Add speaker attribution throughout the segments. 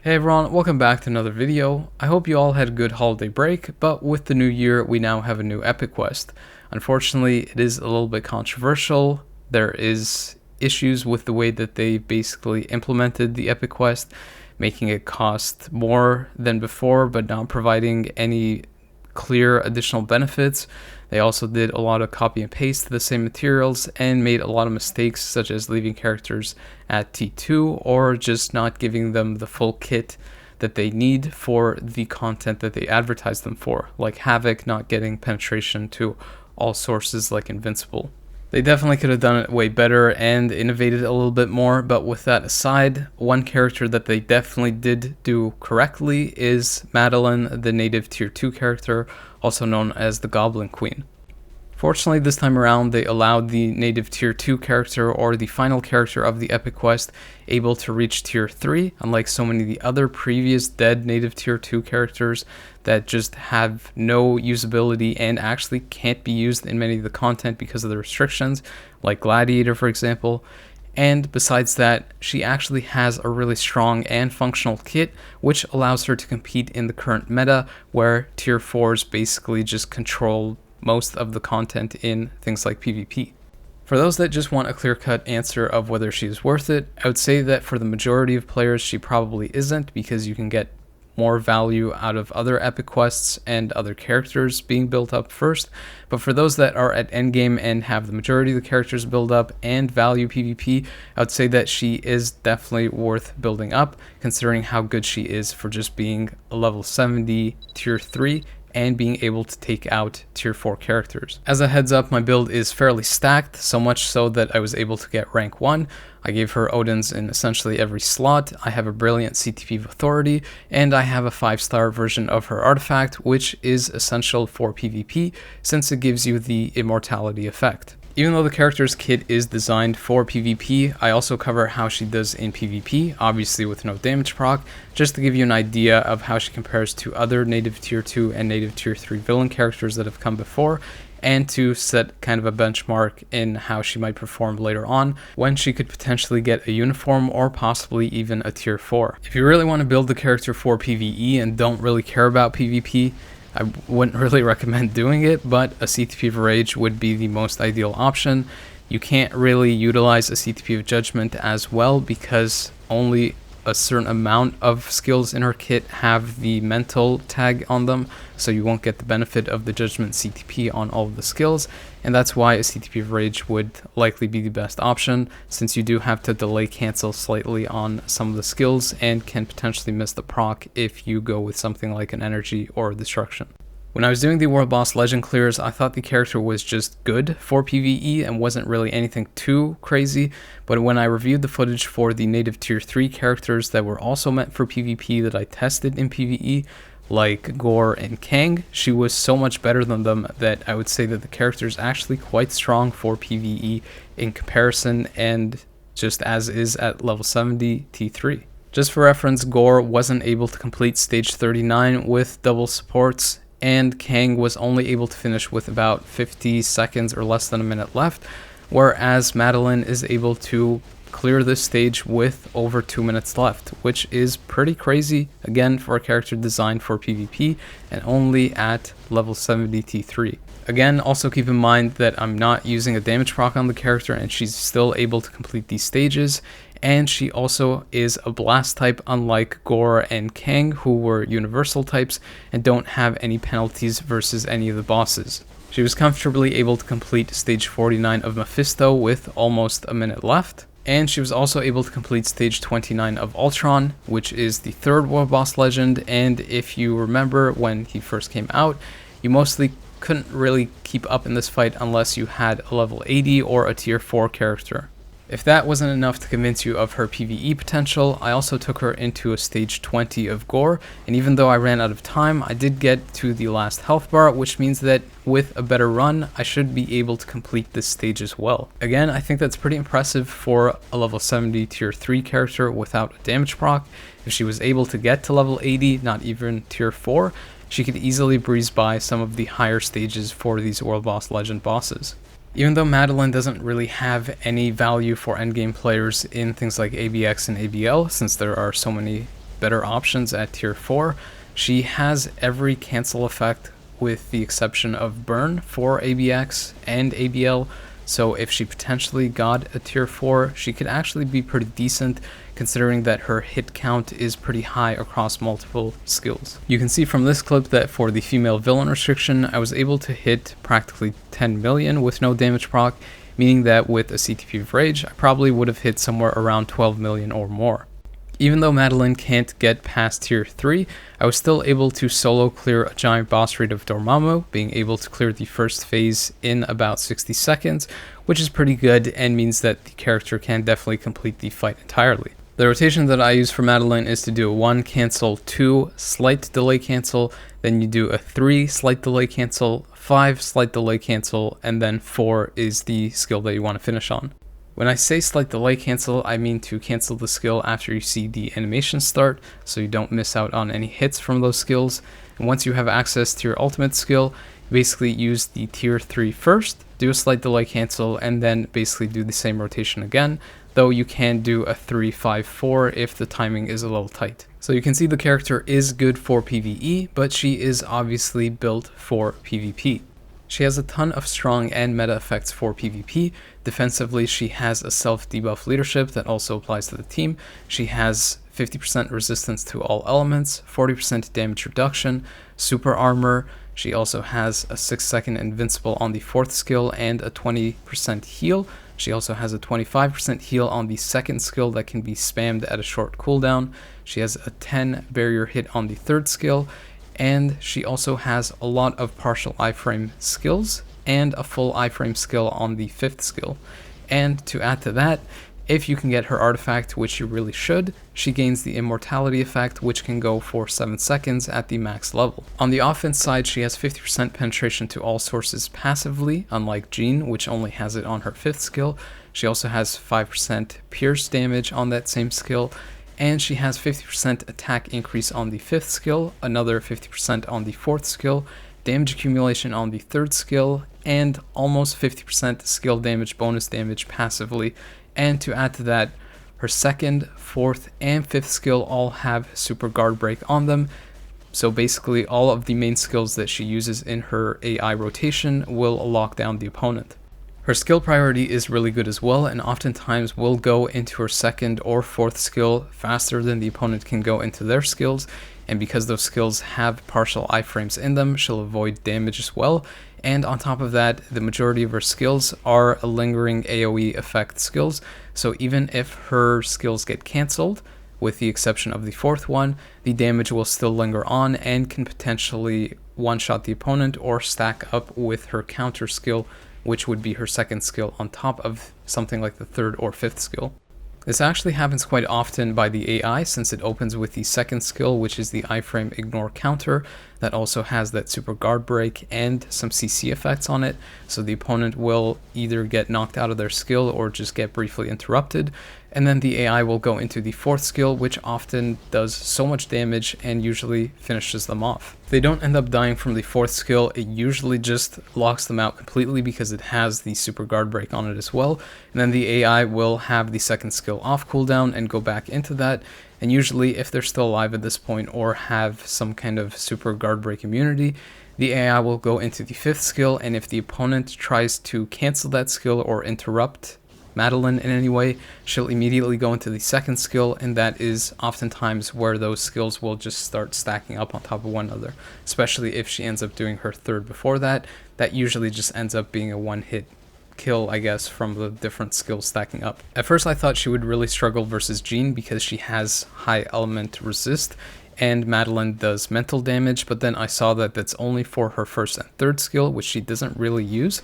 Speaker 1: Hey everyone, welcome back to another video. I hope you all had a good holiday break, but with the new year, we now have a new epic quest. Unfortunately, it is a little bit controversial. There is issues with the way that they basically implemented the epic quest, making it cost more than before, but not providing any clear additional benefits. They also did a lot of copy and paste to the same materials and made a lot of mistakes, such as leaving characters at T2 or just not giving them the full kit that they need for the content that they advertise them for, like Havoc not getting penetration to all sources like Invincible. They definitely could have done it way better and innovated a little bit more, but with that aside, one character that they definitely did do correctly is Madelyne, the native tier 2 character, also known as the Goblin Queen. Fortunately, this time around, they allowed the native tier 2 character, or the final character of the epic quest, able to reach tier 3, unlike so many of the other previous dead native tier 2 characters that just have no usability and actually can't be used in many of the content because of the restrictions, like Gladiator for example. And besides that, she actually has a really strong and functional kit, which allows her to compete in the current meta, where tier 4s basically just control most of the content in things like PvP. For those that just want a clear-cut answer of whether she is worth it, I would say that for the majority of players she probably isn't, because you can get more value out of other epic quests and other characters being built up first. But for those that are at endgame and have the majority of the characters build up and value PvP, I would say that she is definitely worth building up, considering how good she is for just being a level 70 tier 3 and being able to take out tier 4 characters. As a heads up, my build is fairly stacked, so much so that I was able to get rank 1. I gave her Odins in essentially every slot. I have a brilliant CTP of authority, and I have a 5-star version of her artifact, which is essential for PvP since it gives you the immortality effect. Even though the character's kit is designed for PvP, I also cover how she does in PvP, obviously with no damage proc, just to give you an idea of how she compares to other native tier 2 and native tier 3 villain characters that have come before, and to set kind of a benchmark in how she might perform later on, when she could potentially get a uniform or possibly even a tier 4. If you really want to build the character for PvE and don't really care about PvP, I wouldn't really recommend doing it, but a CTP of Rage would be the most ideal option. You can't really utilize a CTP of Judgment as well because only a certain amount of skills in her kit have the mental tag on them, so you won't get the benefit of the Judgment CTP on all of the skills, and that's why a CTP of Rage would likely be the best option, since you do have to delay cancel slightly on some of the skills and can potentially miss the proc if you go with something like an Energy or Destruction. When I was doing the World Boss Legend clears, I thought the character was just good for PvE and wasn't really anything too crazy, but when I reviewed the footage for the native tier 3 characters that were also meant for PvP that I tested in PvE, like Gore and Kang, she was so much better than them that I would say that the character is actually quite strong for PvE in comparison, and just as is at level 70 T3. Just for reference, Gore wasn't able to complete stage 39 with double supports, and Kang was only able to finish with about 50 seconds or less than a minute left, whereas Madelyne is able to clear this stage with over 2 minutes left, which is pretty crazy, again, for a character designed for PvP and only at level 70 T3. Again, also keep in mind that I'm not using a damage proc on the character and she's still able to complete these stages, and she also is a blast type, unlike Gore and Kang, who were universal types and don't have any penalties versus any of the bosses. She was comfortably able to complete stage 49 of Mephisto with almost a minute left, and she was also able to complete stage 29 of Ultron, which is the third World Boss Legend, and if you remember when he first came out, you mostly couldn't really keep up in this fight unless you had a level 80 or a tier 4 character. If that wasn't enough to convince you of her PvE potential, I also took her into a stage 20 of Gore, and even though I ran out of time, I did get to the last health bar, which means that with a better run, I should be able to complete this stage as well. Again, I think that's pretty impressive for a level 70 tier 3 character without a damage proc. If she was able to get to level 80, not even tier 4, she could easily breeze by some of the higher stages for these World Boss Legend bosses. Even though Madelyne doesn't really have any value for endgame players in things like ABX and ABL, since there are so many better options at tier 4. She has every cancel effect with the exception of burn for ABX and ABL, so if she potentially got a tier 4, she could actually be pretty decent considering that her hit count is pretty high across multiple skills. You can see from this clip that for the female villain restriction, I was able to hit practically 10 million with no damage proc, meaning that with a CTP of Rage, I probably would have hit somewhere around 12 million or more. Even though Madelyne can't get past tier 3, I was still able to solo clear a giant boss raid of Dormammu, being able to clear the first phase in about 60 seconds, which is pretty good and means that the character can definitely complete the fight entirely. The rotation that I use for Madelyne is to do a 1 cancel, 2 slight delay cancel, then you do a 3 slight delay cancel, 5 slight delay cancel, and then 4 is the skill that you want to finish on. When I say slight delay cancel, I mean to cancel the skill after you see the animation start, so you don't miss out on any hits from those skills. And once you have access to your ultimate skill, you basically use the tier 3 first, do a slight delay cancel, and then basically do the same rotation again, though you can do a 3-5-4 if the timing is a little tight. So you can see the character is good for PvE, but she is obviously built for PvP. She has a ton of strong and meta effects for PvP. Defensively, she has a self-debuff leadership that also applies to the team. She has 50% resistance to all elements, 40% damage reduction, super armor. She also has a 6-second invincible on the 4th skill and a 20% heal. She also has a 25% heal on the 2nd skill that can be spammed at a short cooldown. She has a 10 barrier hit on the 3rd skill, and she also has a lot of partial iframe skills and a full iframe skill on the 5th skill. And to add to that, if you can get her artifact, which you really should, she gains the immortality effect, which can go for 7 seconds at the max level. On the offense side, she has 50% penetration to all sources passively, unlike Jean, which only has it on her 5th skill. She also has 5% pierce damage on that same skill, and she has 50% attack increase on the 5th skill, another 50% on the 4th skill, damage accumulation on the 3rd skill, and almost 50% skill damage bonus damage passively. And to add to that, her 2nd, 4th, and 5th skill all have super guard break on them. So basically all of the main skills that she uses in her AI rotation will lock down the opponent. Her skill priority is really good as well, and oftentimes will go into her 2nd or 4th skill faster than the opponent can go into their skills, and because those skills have partial iframes in them, she'll avoid damage as well. And on top of that, the majority of her skills are a lingering AoE effect skills, so even if her skills get cancelled, with the exception of the 4th one, the damage will still linger on and can potentially one-shot the opponent or stack up with her counter skill, which would be her 2nd skill on top of something like the 3rd or 5th skill. This actually happens quite often by the AI, since it opens with the 2nd skill, which is the iframe ignore counter, that also has that super guard break and some CC effects on it, so the opponent will either get knocked out of their skill or just get briefly interrupted, and then the AI will go into the 4th skill, which often does so much damage and usually finishes them off. If they don't end up dying from the 4th skill, it usually just locks them out completely because it has the super guard break on it as well, and then the AI will have the 2nd skill off cooldown and go back into that, and usually if they're still alive at this point or have some kind of super guard break immunity, the AI will go into the 5th skill, and if the opponent tries to cancel that skill or interrupt Madelyne in any way, she'll immediately go into the 2nd skill, and that is oftentimes where those skills will just start stacking up on top of one another, especially if she ends up doing her 3rd before that. That usually just ends up being a one-hit kill, I guess, from the different skills stacking up. At first I thought she would really struggle versus Jean because she has high element resist and Madelyne does mental damage, but then I saw that that's only for her 1st and 3rd skill, which she doesn't really use,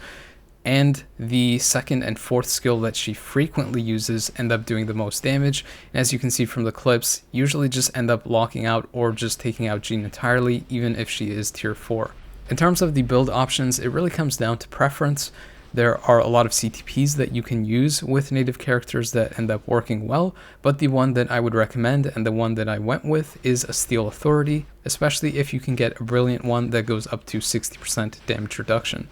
Speaker 1: and the 2nd and 4th skill that she frequently uses end up doing the most damage, and as you can see from the clips, usually just end up locking out or just taking out Jean entirely, even if she is tier 4. In terms of the build options, it really comes down to preference. There are a lot of CTPs that you can use with native characters that end up working well, but the one that I would recommend and the one that I went with is a Steel Authority, especially if you can get a brilliant one that goes up to 60% damage reduction.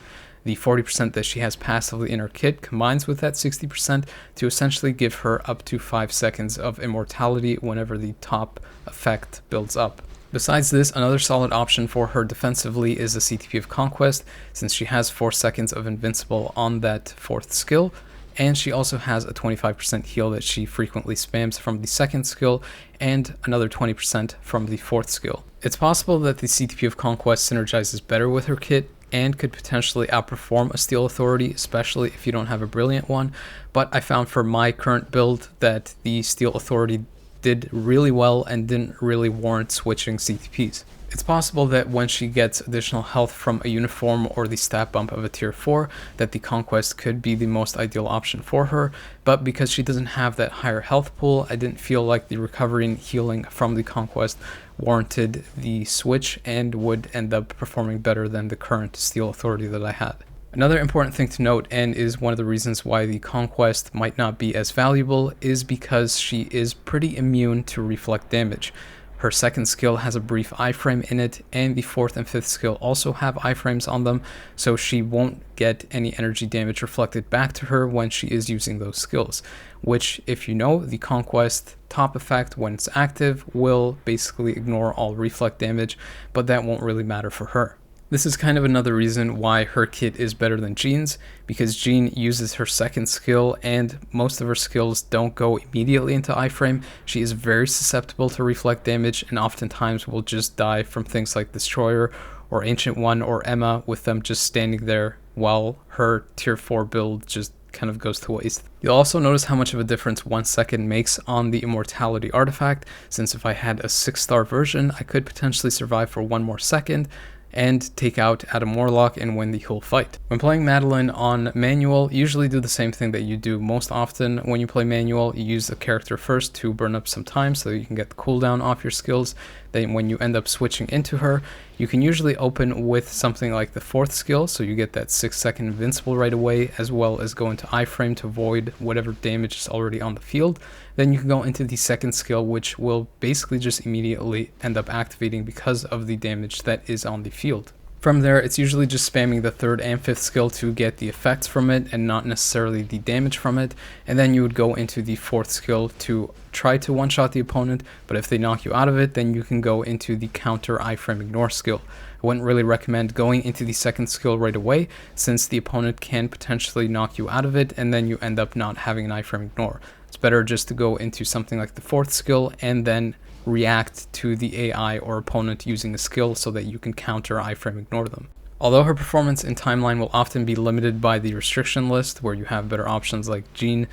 Speaker 1: The 40% that she has passively in her kit combines with that 60% to essentially give her up to 5 seconds of immortality whenever the top effect builds up. Besides this, another solid option for her defensively is the CTP of Conquest, since she has 4 seconds of invincible on that 4th skill, and she also has a 25% heal that she frequently spams from the 2nd skill, and another 20% from the 4th skill. It's possible that the CTP of Conquest synergizes better with her kit, and could potentially outperform a Steel Authority, especially if you don't have a brilliant one, but I found for my current build that the Steel Authority did really well and didn't really warrant switching CTPs. It's possible that when she gets additional health from a uniform or the stat bump of a tier 4, that the Conquest could be the most ideal option for her, but because she doesn't have that higher health pool, I didn't feel like the recovery and healing from the Conquest warranted the switch and would end up performing better than the current Steel Authority that I had. Another important thing to note, and is one of the reasons why the Conquest might not be as valuable, is because she is pretty immune to reflect damage. Her 2nd skill has a brief iframe in it, and the 4th and 5th skill also have iframes on them, so she won't get any energy damage reflected back to her when she is using those skills, which, if you know, the Conquest top effect when it's active will basically ignore all reflect damage, but that won't really matter for her. This is kind of another reason why her kit is better than Jean's, because Jean uses her 2nd skill and most of her skills don't go immediately into iframe. She is very susceptible to reflect damage and oftentimes will just die from things like Destroyer or Ancient One or Emma, with them just standing there while her tier 4 build just kind of goes to waste. You'll also notice how much of a difference 1 second makes on the immortality artifact, since if I had a 6-star version, I could potentially survive for 1 more second and take out Adam Warlock and win the whole fight. When playing Madelyne on manual, you usually do the same thing that you do most often when you play manual. You use the character first to burn up some time so you can get the cooldown off your skills. Then when you end up switching into her, you can usually open with something like the 4th skill, so you get that 6-second invincible right away, as well as go into iframe to avoid whatever damage is already on the field. Then you can go into the 2nd skill, which will basically just immediately end up activating because of the damage that is on the field. From there, it's usually just spamming the 3rd and 5th skill to get the effects from it and not necessarily the damage from it, and then you would go into the 4th skill to try to one-shot the opponent, but if they knock you out of it, then you can go into the counter iframe ignore skill. I wouldn't really recommend going into the 2nd skill right away, since the opponent can potentially knock you out of it and then you end up not having an iframe ignore. It's better just to go into something like the 4th skill and then react to the AI or opponent using a skill so that you can counter iframe ignore them. Although her performance in timeline will often be limited by the restriction list, where you have better options like Jean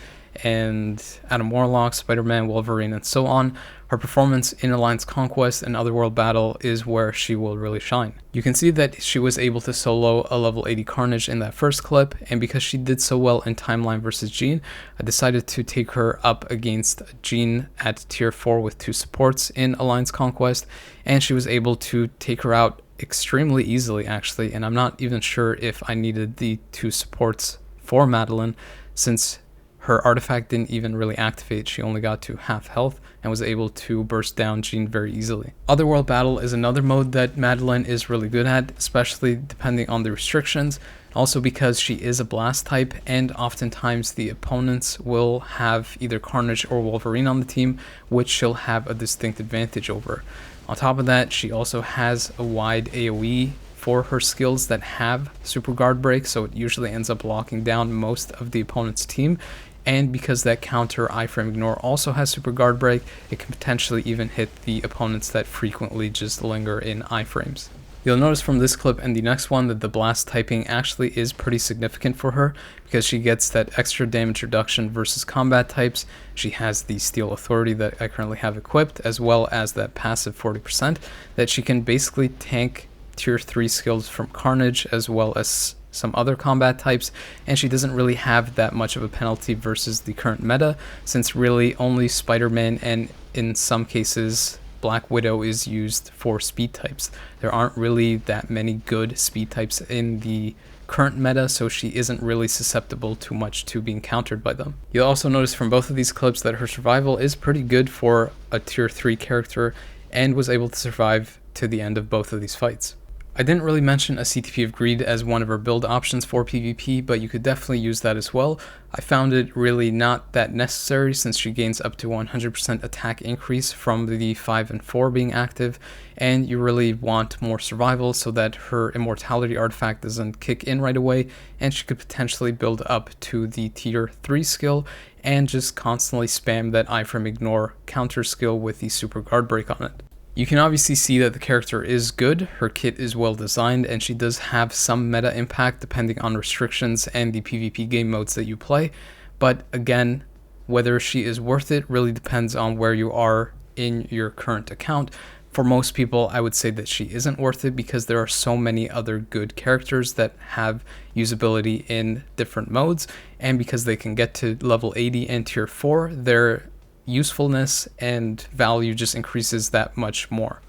Speaker 1: and Adam Warlock, Spider-Man, Wolverine, and so on, her performance in Alliance Conquest and Otherworld Battle is where she will really shine. You can see that she was able to solo a level 80 Carnage in that first clip, and because she did so well in timeline versus Jean, I decided to take her up against Jean at tier 4 with 2 supports in Alliance Conquest, and she was able to take her out extremely easily actually, and I'm not even sure if I needed the 2 supports for Madelyne, since her artifact didn't even really activate. She only got to half health and was able to burst down Jean very easily. Otherworld Battle is another mode that Madelyne is really good at, especially depending on the restrictions. Also because she is a blast type, and oftentimes the opponents will have either Carnage or Wolverine on the team, which she'll have a distinct advantage over. On top of that, she also has a wide AoE for her skills that have super guard break, so it usually ends up locking down most of the opponent's team. And because that counter iframe ignore also has super guard break, it can potentially even hit the opponents that frequently just linger in iframes. You'll notice from this clip and the next one that the blast typing actually is pretty significant for her, because she gets that extra damage reduction versus combat types. She has the Steel Authority that I currently have equipped, as well as that passive 40% that she can basically tank tier 3 skills from Carnage as well as some other combat types, and she doesn't really have that much of a penalty versus the current meta, since really only Spider-Man and in some cases Black Widow is used for speed types. There aren't really that many good speed types in the current meta, so she isn't really susceptible too much to being countered by them. You'll also notice from both of these clips that her survival is pretty good for a tier 3 character and was able to survive to the end of both of these fights. I didn't really mention a CTP of Greed as one of our build options for PvP, but you could definitely use that as well. I found it really not that necessary since she gains up to 100% attack increase from the 5 and 4 being active, and you really want more survival so that her immortality artifact doesn't kick in right away, and she could potentially build up to the tier 3 skill and just constantly spam that Eye from Ignore counter skill with the super guard break on it. You can obviously see that the character is good, her kit is well designed, and she does have some meta impact depending on restrictions and the PvP game modes that you play, but again, whether she is worth it really depends on where you are in your current account. For most people, I would say that she isn't worth it because there are so many other good characters that have usability in different modes, and because they can get to level 80 and tier 4, their usefulness and value just increases that much more.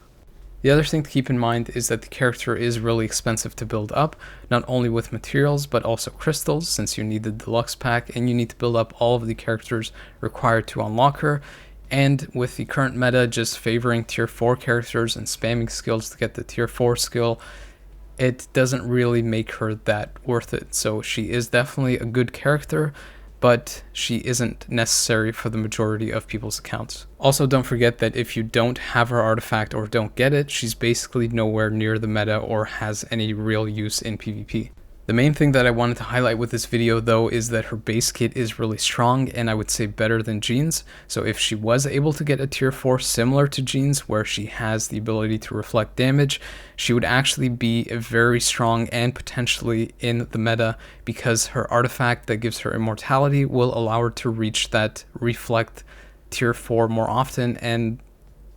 Speaker 1: The other thing to keep in mind is that the character is really expensive to build up, not only with materials but also crystals, since you need the deluxe pack and you need to build up all of the characters required to unlock her. And with the current meta just favoring tier 4 characters and spamming skills to get the tier 4 skill, it doesn't really make her that worth it. So she is definitely a good character, but she isn't necessary for the majority of people's accounts. Also, don't forget that if you don't have her artifact or don't get it, she's basically nowhere near the meta or has any real use in PvP. The main thing that I wanted to highlight with this video though is that her base kit is really strong, and I would say better than Jean's. So if she was able to get a tier 4 similar to Jean's, where she has the ability to reflect damage, she would actually be very strong and potentially in the meta, because her artifact that gives her immortality will allow her to reach that reflect tier 4 more often, and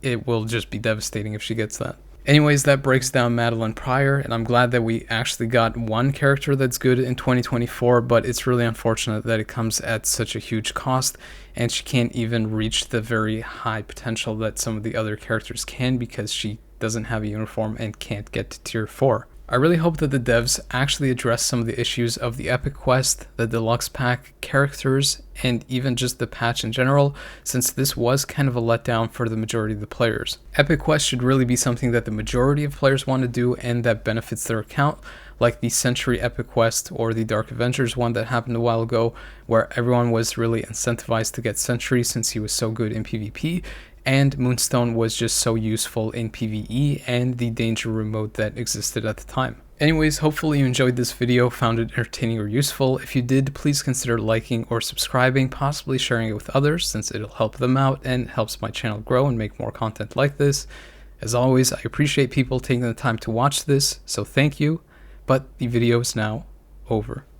Speaker 1: it will just be devastating if she gets that. Anyways, that breaks down Madelyne prior, and I'm glad that we actually got one character that's good in 2024, but it's really unfortunate that it comes at such a huge cost, and she can't even reach the very high potential that some of the other characters can because she doesn't have a uniform and can't get to tier 4. I really hope that the devs actually address some of the issues of the Epic Quest, the Deluxe Pack, characters, and even just the patch in general, since this was kind of a letdown for the majority of the players. Epic Quest should really be something that the majority of players want to do and that benefits their account, like the Century Epic Quest or the Dark Avengers one that happened a while ago, where everyone was really incentivized to get Century since he was so good in PvP, and Moonstone was just so useful in PvE and the danger room mode that existed at the time. Anyways, hopefully you enjoyed this video, found it entertaining or useful. If you did, please consider liking or subscribing, possibly sharing it with others since it'll help them out and helps my channel grow and make more content like this. As always, I appreciate people taking the time to watch this, so thank you, but the video is now over.